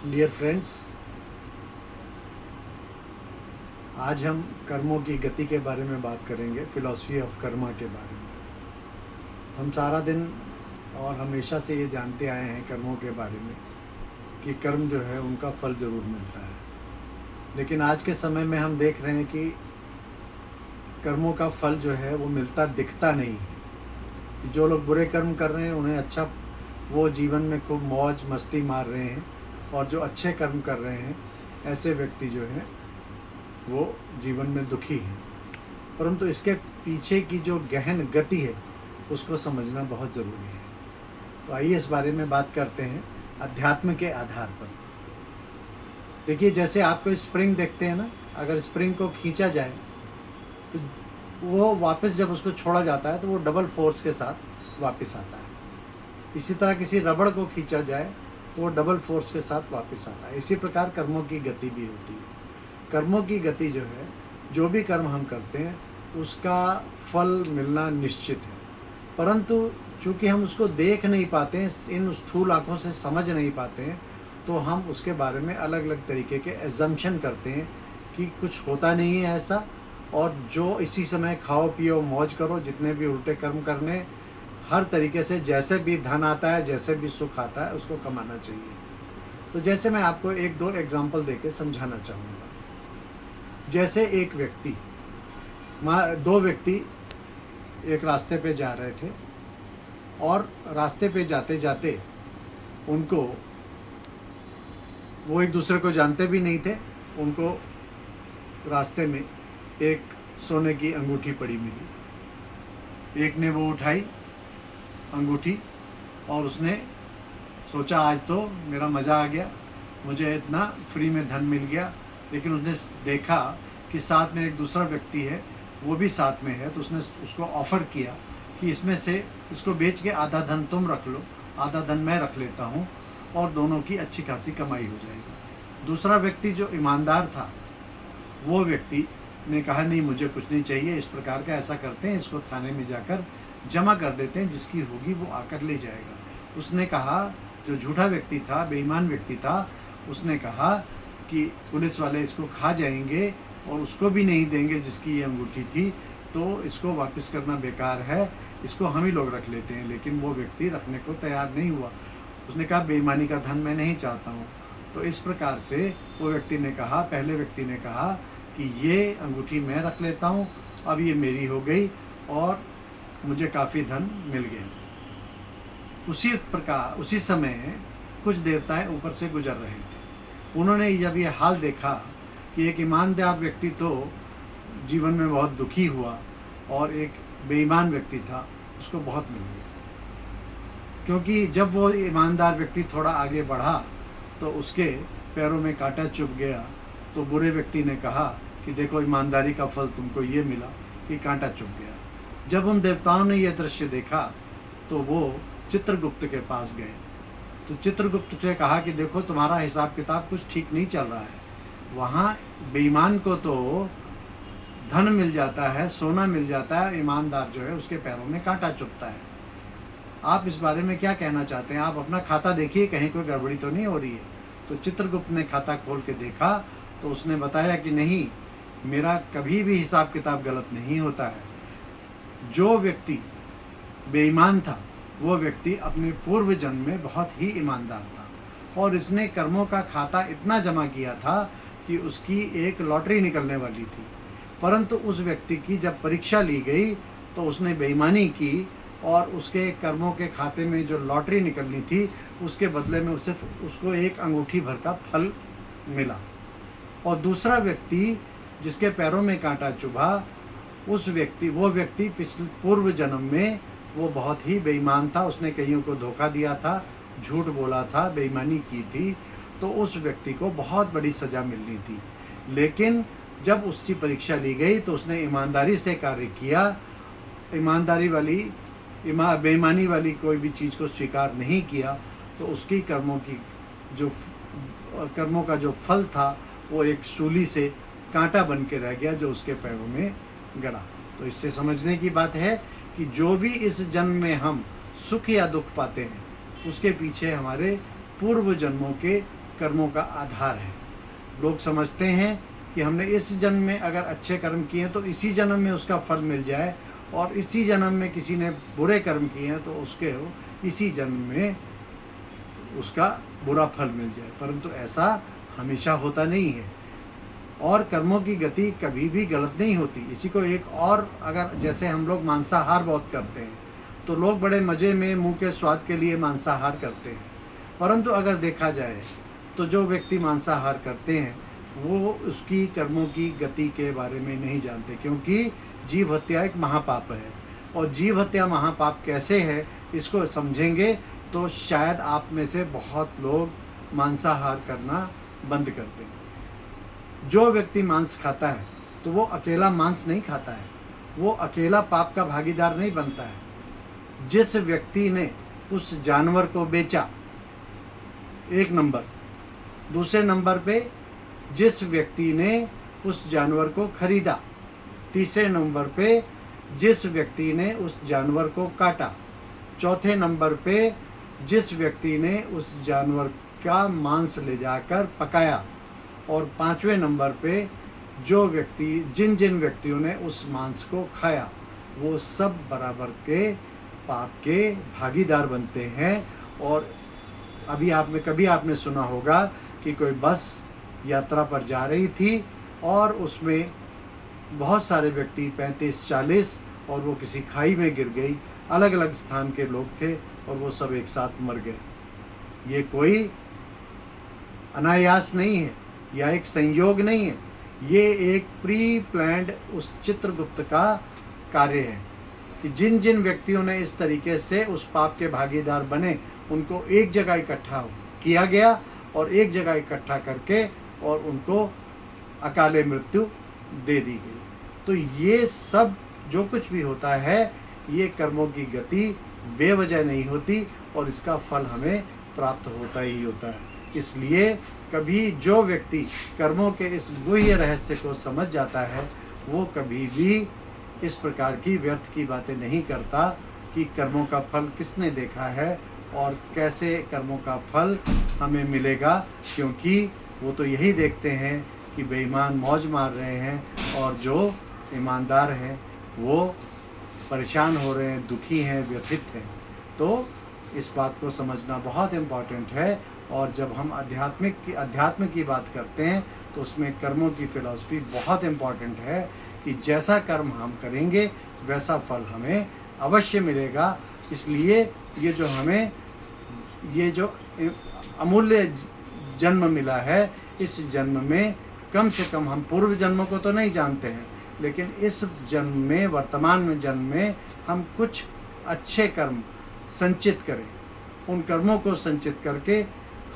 Dear friends, आज हम कर्मों की गति के बारे में बात करेंगे, फिलॉसफी ऑफ कर्मा के बारे में। हम सारा दिन और हमेशा से ये जानते आए हैं कर्मों के बारे में कि कर्म जो है उनका फल ज़रूर मिलता है, लेकिन आज के समय में हम देख रहे हैं कि कर्मों का फल जो है वो मिलता दिखता नहीं है। कि जो लोग बुरे कर्म कर रहे हैं उन्हें अच्छा, वो जीवन में खूब मौज मस्ती मार रहे हैं, और जो अच्छे कर्म कर रहे हैं ऐसे व्यक्ति जो हैं वो जीवन में दुखी हैं। परंतु इसके पीछे की जो गहन गति है उसको समझना बहुत ज़रूरी है। तो आइए इस बारे में बात करते हैं अध्यात्म के आधार पर। देखिए, जैसे आपको स्प्रिंग देखते हैं ना, अगर स्प्रिंग को खींचा जाए तो वो वापस जब उसको छोड़ा जाता है तो वो डबल फोर्स के साथ वापस आता है। इसी तरह किसी रबड़ को खींचा जाए तो वो डबल फोर्स के साथ वापस आता है। इसी प्रकार कर्मों की गति भी होती है। कर्मों की गति जो है, जो भी कर्म हम करते हैं उसका फल मिलना निश्चित है, परंतु चूँकि हम उसको देख नहीं पाते हैं, इन स्थूल आँखों से समझ नहीं पाते हैं, तो हम उसके बारे में अलग अलग तरीके के एजम्पशन करते हैं कि कुछ होता नहीं है ऐसा, और जो इसी समय खाओ पियो मौज करो, जितने भी उल्टे कर्म करने, हर तरीके से जैसे भी धन आता है, जैसे भी सुख आता है, उसको कमाना चाहिए। तो जैसे मैं आपको एक दो एग्जाम्पल देके समझाना चाहूँगा। जैसे एक व्यक्ति, दो व्यक्ति एक रास्ते पे जा रहे थे, और रास्ते पे जाते जाते उनको, वो एक दूसरे को जानते भी नहीं थे, उनको रास्ते में एक सोने की अंगूठी पड़ी मिली। एक ने वो उठाई अंगूठी और उसने सोचा आज तो मेरा मज़ा आ गया, मुझे इतना फ्री में धन मिल गया। लेकिन उसने देखा कि साथ में एक दूसरा व्यक्ति है, वो भी साथ में है, तो उसने उसको ऑफ़र किया कि इसमें से इसको बेच के आधा धन तुम रख लो, आधा धन मैं रख लेता हूँ, और दोनों की अच्छी खासी कमाई हो जाएगी। दूसरा व्यक्ति जो ईमानदार था, वो व्यक्ति ने कहा नहीं, मुझे कुछ नहीं चाहिए, इस प्रकार का ऐसा करते हैं, इसको थाने में जाकर जमा कर देते हैं, जिसकी होगी वो आकर ले जाएगा। उसने कहा, जो झूठा व्यक्ति था, बेईमान व्यक्ति था, उसने कहा कि पुलिस वाले इसको खा जाएंगे और उसको भी नहीं देंगे जिसकी ये अंगूठी थी, तो इसको वापस करना बेकार है, इसको हम ही लोग रख लेते हैं। लेकिन वो व्यक्ति रखने को तैयार नहीं हुआ। उसने कहा बेईमानी का धन मैं नहीं चाहता हूँ। तो इस प्रकार से वो व्यक्ति ने कहा, पहले व्यक्ति ने कहा कि ये अंगूठी मैं रख लेता हूँ, अब ये मेरी हो गई और मुझे काफ़ी धन मिल गया। उसी प्रकार उसी समय कुछ देवताएं ऊपर से गुजर रहे थे। उन्होंने जब ये हाल देखा कि एक ईमानदार व्यक्ति तो जीवन में बहुत दुखी हुआ और एक बेईमान व्यक्ति था, उसको बहुत मिल गया। क्योंकि जब वो ईमानदार व्यक्ति थोड़ा आगे बढ़ा तो उसके पैरों में कांटा चुभ गया। तो बुरे व्यक्ति ने कहा कि देखो, ईमानदारी का फल तुमको ये मिला कि कांटा चुभ गया। जब उन देवताओं ने यह दृश्य देखा तो वो चित्रगुप्त के पास गए। तो चित्रगुप्त से कहा कि देखो, तुम्हारा हिसाब किताब कुछ ठीक नहीं चल रहा है। वहाँ बेईमान को तो धन मिल जाता है, सोना मिल जाता है, ईमानदार जो है उसके पैरों में कांटा चुभता है। आप इस बारे में क्या कहना चाहते हैं? आप अपना खाता देखिए, कहीं कोई गड़बड़ी तो नहीं हो रही है। तो चित्रगुप्त ने खाता खोल के देखा तो उसने बताया कि नहीं, मेरा कभी भी हिसाब किताब गलत नहीं होता है। जो व्यक्ति बेईमान था वो व्यक्ति अपने पूर्व जन्म में बहुत ही ईमानदार था, और इसने कर्मों का खाता इतना जमा किया था कि उसकी एक लॉटरी निकलने वाली थी। परंतु उस व्यक्ति की जब परीक्षा ली गई तो उसने बेईमानी की, और उसके कर्मों के खाते में जो लॉटरी निकलनी थी उसके बदले में सिर्फ उसको एक अंगूठी भर का फल मिला। और दूसरा व्यक्ति जिसके पैरों में कांटा चुभा, वो व्यक्ति पिछले पूर्व जन्म में वो बहुत ही बेईमान था, उसने कईयों को धोखा दिया था, झूठ बोला था, बेईमानी की थी, तो उस व्यक्ति को बहुत बड़ी सज़ा मिलनी थी। लेकिन जब उसकी परीक्षा ली गई तो उसने ईमानदारी से कार्य किया, बेईमानी वाली कोई भी चीज़ को स्वीकार नहीं किया, तो उसकी कर्मों का जो फल था वो एक सूली से कांटा बन के रह गया जो उसके पैरों में गड़ा। तो इससे समझने की बात है कि जो भी इस जन्म में हम सुख या दुख पाते हैं उसके पीछे हमारे पूर्व जन्मों के कर्मों का आधार है। लोग समझते हैं कि हमने इस जन्म में अगर अच्छे कर्म किए हैं तो इसी जन्म में उसका फल मिल जाए, और इसी जन्म में किसी ने बुरे कर्म किए हैं तो उसके इसी जन्म में उसका बुरा फल मिल जाए, परंतु ऐसा हमेशा होता नहीं है। और कर्मों की गति कभी भी गलत नहीं होती। इसी को एक और, अगर जैसे हम लोग मांसाहार बहुत करते हैं तो लोग बड़े मज़े में मुंह के स्वाद के लिए मांसाहार करते हैं, परंतु अगर देखा जाए तो जो व्यक्ति मांसाहार करते हैं वो उसकी कर्मों की गति के बारे में नहीं जानते, क्योंकि जीव हत्या एक महापाप है। और जीव हत्या महापाप कैसे है इसको समझेंगे तो शायद आप में से बहुत लोग मांसाहार करना बंद कर दें। जो व्यक्ति मांस खाता है तो वो अकेला मांस नहीं खाता है, वो अकेला पाप का भागीदार नहीं बनता है। जिस व्यक्ति ने उस जानवर को बेचा, एक नंबर। दूसरे नंबर पे जिस व्यक्ति ने उस जानवर को खरीदा। तीसरे नंबर पे जिस व्यक्ति ने उस जानवर को काटा। चौथे नंबर पे जिस व्यक्ति ने उस जानवर का मांस ले जाकर पकाया। और पांचवें नंबर पे जो व्यक्ति जिन व्यक्तियों ने उस मांस को खाया, वो सब बराबर के पाप के भागीदार बनते हैं। और अभी कभी आपने सुना होगा कि कोई बस यात्रा पर जा रही थी और उसमें बहुत सारे व्यक्ति 35-40 और वो किसी खाई में गिर गई। अलग अलग स्थान के लोग थे और वो सब एक साथ मर गए। ये कोई अनायास नहीं है या एक संयोग नहीं है, ये एक प्री प्लान्ड उस चित्रगुप्त का कार्य है कि जिन व्यक्तियों ने इस तरीके से उस पाप के भागीदार बने उनको एक जगह इकट्ठा किया गया और एक जगह इकट्ठा करके और उनको अकाले मृत्यु दे दी गई। तो ये सब जो कुछ भी होता है ये कर्मों की गति बेवजह नहीं होती और इसका फल हमें प्राप्त होता ही होता है। इसलिए कभी जो व्यक्ति कर्मों के इस गुह्य रहस्य को समझ जाता है वो कभी भी इस प्रकार की व्यर्थ की बातें नहीं करता कि कर्मों का फल किसने देखा है और कैसे कर्मों का फल हमें मिलेगा, क्योंकि वो तो यही देखते हैं कि बेईमान मौज मार रहे हैं और जो ईमानदार हैं वो परेशान हो रहे हैं, दुखी हैं, व्यथित हैं। तो इस बात को समझना बहुत इम्पॉर्टेंट है। और जब हम अध्यात्म की बात करते हैं तो उसमें कर्मों की फिलॉसफी बहुत इम्पॉर्टेंट है कि जैसा कर्म हम करेंगे वैसा फल हमें अवश्य मिलेगा। इसलिए ये जो अमूल्य जन्म मिला है, इस जन्म में कम से कम हम पूर्व जन्मों को तो नहीं जानते हैं, लेकिन इस जन्म में, वर्तमान में जन्म में हम कुछ अच्छे कर्म संचित करें। उन कर्मों को संचित करके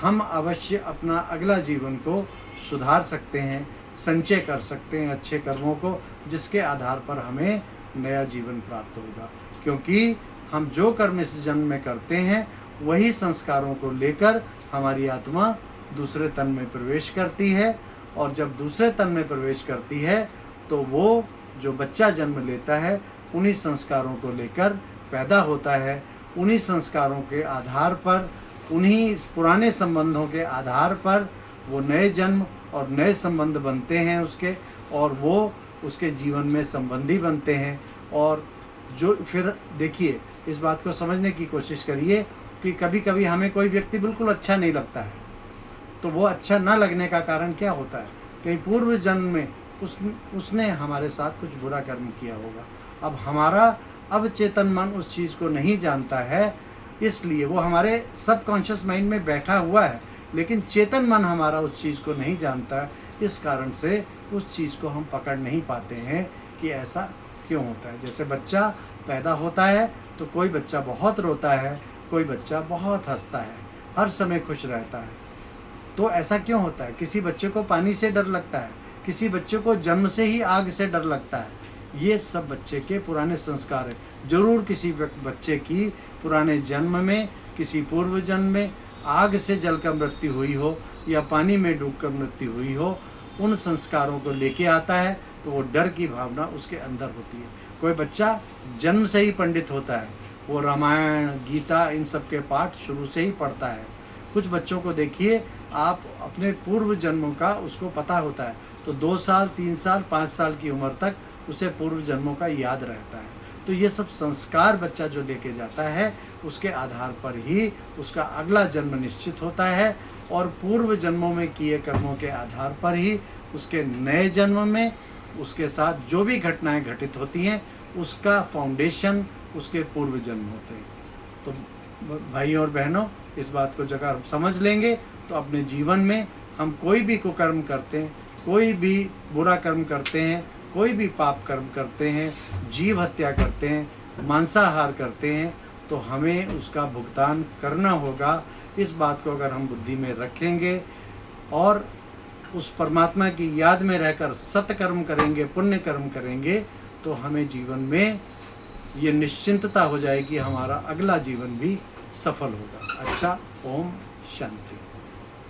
हम अवश्य अपना अगला जीवन को सुधार सकते हैं, संचय कर सकते हैं अच्छे कर्मों को, जिसके आधार पर हमें नया जीवन प्राप्त होगा। क्योंकि हम जो कर्म इस जन्म में करते हैं वही संस्कारों को लेकर हमारी आत्मा दूसरे तन में प्रवेश करती है, और जब दूसरे तन में प्रवेश करती है तो वो जो बच्चा जन्म लेता है उन्हीं संस्कारों को लेकर पैदा होता है। उन्हीं संस्कारों के आधार पर, उन्हीं पुराने संबंधों के आधार पर वो नए जन्म और नए संबंध बनते हैं उसके, और वो उसके जीवन में संबंधी बनते हैं। और जो फिर देखिए, इस बात को समझने की कोशिश करिए कि कभी कभी हमें कोई व्यक्ति बिल्कुल अच्छा नहीं लगता है, तो वो अच्छा ना लगने का कारण क्या होता है? कहीं पूर्व जन्म में उसने हमारे साथ कुछ बुरा कर्म किया होगा। अब हमारा अवचेतन मन उस चीज़ को नहीं जानता है, इसलिए वो हमारे सबकॉन्शियस माइंड में बैठा हुआ है, लेकिन चेतन मन हमारा उस चीज़ को नहीं जानता है। इस कारण से उस चीज़ को हम पकड़ नहीं पाते हैं कि ऐसा क्यों होता है। जैसे बच्चा पैदा होता है तो कोई बच्चा बहुत रोता है, कोई बच्चा बहुत हंसता है, हर समय खुश रहता है। तो ऐसा क्यों होता है? किसी बच्चे को पानी से डर लगता है, किसी बच्चे को जन्म से ही आग से डर लगता है। ये सब बच्चे के पुराने संस्कार है। जरूर किसी बच्चे की पुराने जन्म में, किसी पूर्व जन्म में आग से जलकर मृत्यु हुई हो या पानी में डूबकर मृत्यु हुई हो, उन संस्कारों को लेके आता है तो वो डर की भावना उसके अंदर होती है। कोई बच्चा जन्म से ही पंडित होता है, वो रामायण, गीता, इन सब के पाठ शुरू से ही पढ़ता है। कुछ बच्चों को देखिए, आप अपने पूर्व जन्मों का उसको पता होता है, तो 2 साल 3 साल 5 साल की उम्र तक उसे पूर्व जन्मों का याद रहता है। तो ये सब संस्कार बच्चा जो लेके जाता है, उसके आधार पर ही उसका अगला जन्म निश्चित होता है, और पूर्व जन्मों में किए कर्मों के आधार पर ही उसके नए जन्म में उसके साथ जो भी घटनाएं घटित होती हैं, उसका फाउंडेशन उसके पूर्व जन्म होते हैं। तो भाई और बहनों, इस बात को जगह हम समझ लेंगे तो अपने जीवन में हम कोई भी कुकर्म करते हैं, कोई भी बुरा कर्म करते हैं, कोई भी पाप कर्म करते हैं, जीव हत्या करते हैं, मांसाहार करते हैं, तो हमें उसका भुगतान करना होगा। इस बात को अगर हम बुद्धि में रखेंगे और उस परमात्मा की याद में रहकर सत्कर्म करेंगे, पुण्य कर्म करेंगे, तो हमें जीवन में ये निश्चिंतता हो जाएगी, हमारा अगला जीवन भी सफल होगा। अच्छा, ओम शांति।